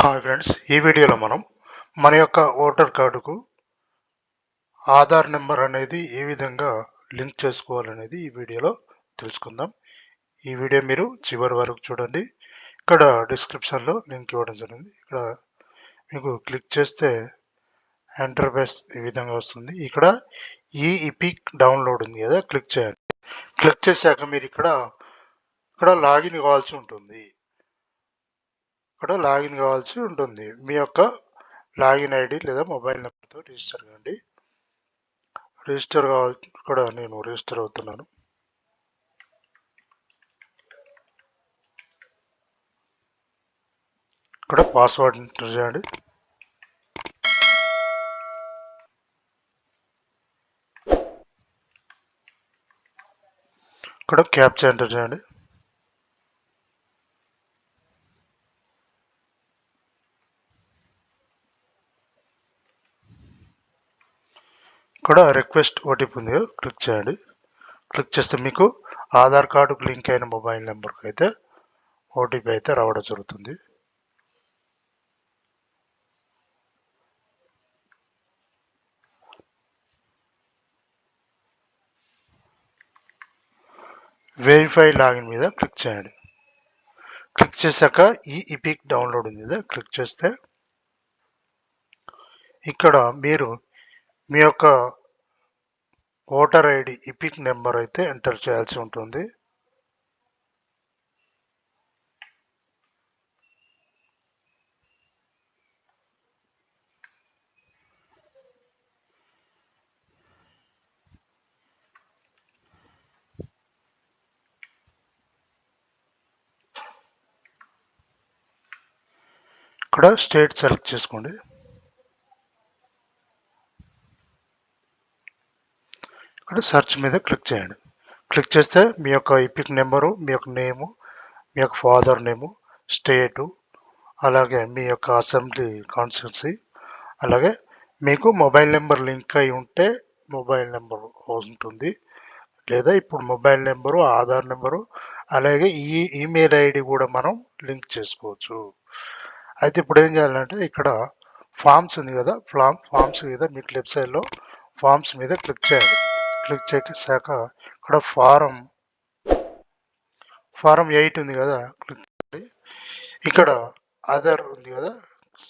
Hi friends, ఈ వీడియోలో మనం మన యొక్క ఓటర్ కార్డుకు ఆధార్ నెంబర్ అనేది ఏ విధంగా లింక్ చేసుకోవాలనేది ఈ వీడియోలో తెలుసుకుందాం. ఈ వీడియో మీరు చివరి వరకు చూడండి. ఇక్కడ డిస్క్రిప్షన్లో లింక్ ఇవ్వడం జరిగింది. ఇక్కడ మీకు క్లిక్ చేస్తే ఇంటర్ఫేస్ ఈ విధంగా వస్తుంది. ఇక్కడ ఈ ఇపిక్ డౌన్లోడ్ ఉంది కదా, క్లిక్ చేయండి. క్లిక్ చేశాక మీరు ఇక్కడ లాగిన్ కావాల్సి ఉంటుంది. మీ యొక్క లాగిన్ ఐడి లేదా మొబైల్ నెంబర్తో రిజిస్టర్ కండి. రిజిస్టర్ కావాలి. ఇక్కడ నేను రిజిస్టర్ అవుతున్నాను. ఇక్కడ పాస్వర్డ్ ఎంటర్ చేయండి. ఇక్కడ క్యాప్చా ఎంటర్ చేయండి. ఇక్కడ రిక్వెస్ట్ ఓటీపీ ఉంది, క్లిక్ చేయండి. క్లిక్ చేస్తే మీకు ఆధార్ కార్డుకు లింక్ అయిన మొబైల్ నెంబర్కి అయితే ఓటీపీ అయితే రావడం జరుగుతుంది. వెరిఫై లాగిన్ మీద క్లిక్ చేయండి. క్లిక్ చేశాక ఈ ఇపిక్ డౌన్లోడ్ ఉంది కదా, క్లిక్ చేస్తే ఇక్కడ మీరు మీ యొక్క ఓటర్ ఐడి ఇపిక్ నెంబర్ అయితే ఎంటర్ చేయాల్సి ఉంటుంది. ఇక్కడ స్టేట్ సెలెక్ట్ చేసుకోండి. ఇక్కడ సెర్చ్ మీద క్లిక్ చేయండి. క్లిక్ చేస్తే మీ యొక్క ఇపిక్ నెంబరు, మీ యొక్క నేము, మీ యొక్క ఫాదర్ నేము, స్టేటు, అలాగే మీ యొక్క అసెంబ్లీ కాన్స్టిట్యున్సీ, అలాగే మీకు మొబైల్ నెంబర్ లింక్ అయి ఉంటే మొబైల్ నెంబర్ ఉంటుంది, లేదా ఇప్పుడు మొబైల్ నెంబరు, ఆధార్ నెంబరు, అలాగే ఈమెయిల్ ఐడి కూడా మనం లింక్ చేసుకోవచ్చు. అయితే ఇప్పుడు ఏం చేయాలంటే ఇక్కడ ఫామ్స్ ఉంది కదా, ఫామ్స్ మీద మీకు లెఫ్ట్ సైడ్లో ఫామ్స్ మీద క్లిక్ చేయాలి. క్లిక్ చేశాక ఇక్కడ ఫారం 8 ఉంది కదా, క్లిక్ చేయండి. ఇక్కడ అదర్ ఉంది కదా,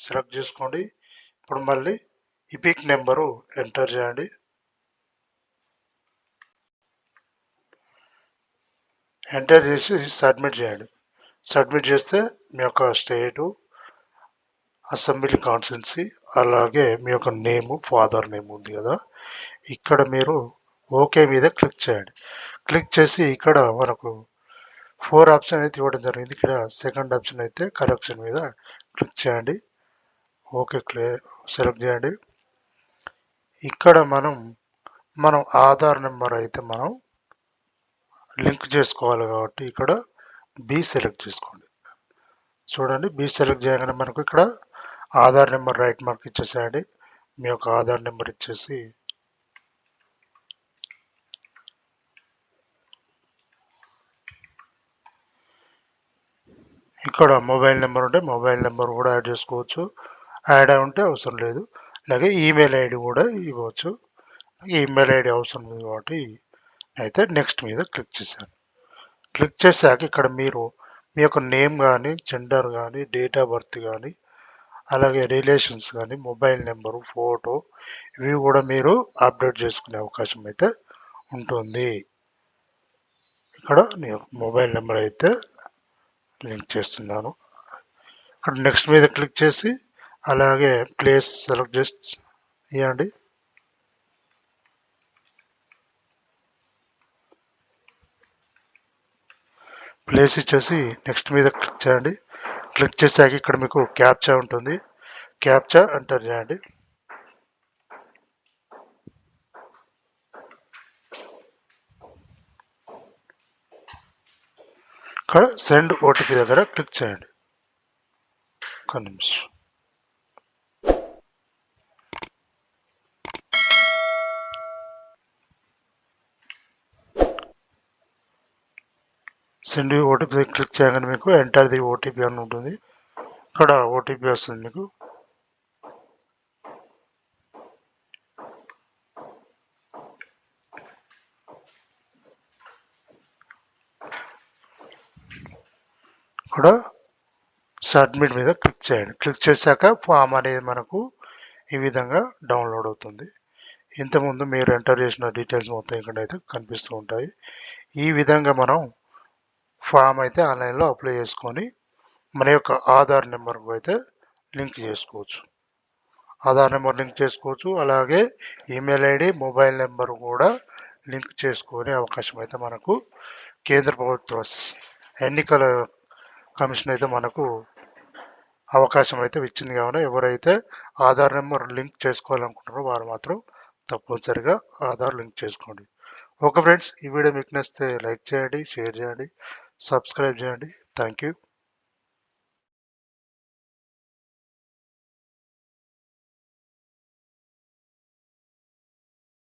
సెలెక్ట్ చేసుకోండి. ఇప్పుడు మళ్ళీ ఇపిక్ నెంబరు ఎంటర్ చేయండి. ఎంటర్ చేసి సబ్మిట్ చేయండి. సబ్మిట్ చేస్తే మీ యొక్క స్టేటు, అసెంబ్లీ కాన్స్టిట్యున్సీ, అలాగే మీ యొక్క నేము, ఫాదర్ నేమ్ ఉంది కదా, ఇక్కడ మీరు ఓకే మీద క్లిక్ చేయండి. క్లిక్ చేసి ఇక్కడ మనకు 4 ఆప్షన్ అయితే ఇవ్వడం జరిగింది. ఇక్కడ సెకండ్ ఆప్షన్ అయితే కరెక్షన్ మీద క్లిక్ చేయండి. ఓకే సెలెక్ట్ చేయండి. ఇక్కడ మనం ఆధార్ నెంబర్ అయితే మనం లింక్ చేసుకోవాలి కాబట్టి ఇక్కడ బి సెలెక్ట్ చేసుకోండి. చూడండి, బి సెలెక్ట్ చేయగానే మనకు ఇక్కడ ఆధార్ నెంబర్ రైట్ మార్క్ ఇచ్చేసేయండి. మీ యొక్క ఆధార్ నెంబర్ ఇచ్చేసి ఇక్కడ మొబైల్ నెంబర్ ఉంటే మొబైల్ నెంబర్ కూడా యాడ్ చేసుకోవచ్చు. యాడ్ అయి ఉంటే అవసరం లేదు. అలాగే ఈమెయిల్ ఐడి కూడా ఇవ్వచ్చు. ఈమెయిల్ ఐడి అవసరం లేదు కాబట్టి అయితే నెక్స్ట్ మీద క్లిక్ చేశాను. క్లిక్ చేశాక ఇక్కడ మీరు మీ యొక్క నేమ్ కానీ, జెండర్ కానీ, డేట్ ఆఫ్ బర్త్ కానీ, అలాగే రిలేషన్స్ కానీ, మొబైల్ నెంబరు, ఫోటో, ఇవి కూడా మీరు అప్డేట్ చేసుకునే అవకాశం అయితే ఉంటుంది. ఇక్కడ నేను మొబైల్ నెంబర్ అయితే లింక్ చేస్తున్నాను. ఇక్కడ నెక్స్ట్ మీద క్లిక్ చేసి అలాగే ప్లేస్ సెలెక్ట్ చేసి ఇవ్వండి. ప్లేస్ ఇచ్చేసి నెక్స్ట్ మీద క్లిక్ చేయండి. క్లిక్ చేశాక ఇక్కడ మీకు క్యాప్చా ఉంటుంది, క్యాప్చా ఎంటర్ చేయండి. ఇక్కడ సెండ్ ఓటీపీ దగ్గర క్లిక్ చేయండి. ఒక నిమిషం. సెండ్ ఓటీపీ క్లిక్ చేయగానే మీకు ఎంటర్ ది ఓటీపీ అని ఉంటుంది. ఇక్కడ ఓటీపీ వస్తుంది మీకు. ఇక్కడ సబ్మిట్ మీద క్లిక్ చేయండి. క్లిక్ చేశాక ఫామ్ అనేది మనకు ఈ విధంగా డౌన్లోడ్ అవుతుంది. ఇంతకుముందు మీరు ఎంటర్ చేసిన డీటెయిల్స్ మొత్తం ఇక్కడైతే కనిపిస్తూ ఉంటాయి. ఈ విధంగా మనం ఫామ్ అయితే ఆన్లైన్లో అప్లై చేసుకొని మన యొక్క ఆధార్ నెంబర్కు అయితే లింక్ చేసుకోవచ్చు. ఆధార్ నెంబర్ లింక్ చేసుకోవచ్చు. అలాగే ఈమెయిల్ ఐడి, మొబైల్ నెంబర్ కూడా లింక్ చేసుకునే అవకాశం అయితే మనకు కేంద్ర ప్రభుత్వ ఎన్నికల కమిషన్ అయితే మనకు అవకాశం అయితే ఇచ్చింది. కావున ఎవరైతే ఆధార్ నెంబర్ లింక్ చేసుకోవాలనుకుంటారో వారు మాత్రం తప్పనిసరిగా ఆధార్ లింక్ చేసుకోండి. ఓకే ఫ్రెండ్స్, ఈ వీడియో మీకు నచ్చితే లైక్ చేయండి, షేర్ చేయండి, సబ్స్క్రైబ్ చేయండి. Thank you.